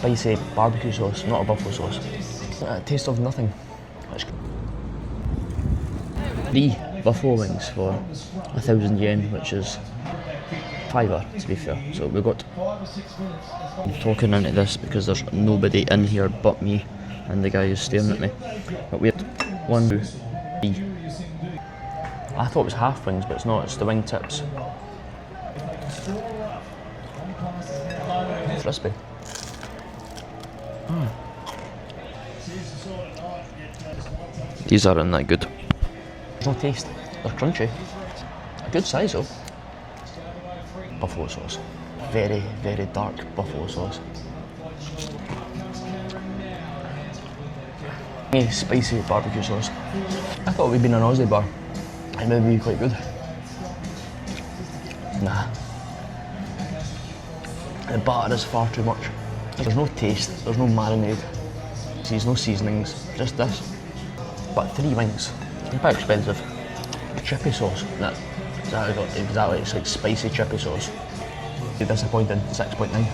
spicy barbecue sauce, not a buffalo sauce. A taste of nothing. 3 buffalo wings for 1,000 yen, which is £5 to be fair. So we got. I'm talking into this because there's nobody in here but me and the guy who's staring at me. But we had 1, 2, 3. I thought it was half wings, but it's not. It's the wing tips. Crispy. These aren't that good. There's no taste. They're crunchy. A good size though. Buffalo sauce. Very, very dark buffalo sauce. Spicy barbecue sauce. I thought we'd been an Aussie bar. It may be quite good. Nah. The batter is far too much. There's no taste, there's no marinade. There's no seasonings, just this. But 3 wings. They're quite expensive. Chippy sauce. That exactly. It's like spicy chippy sauce. Disappointing. 6.9.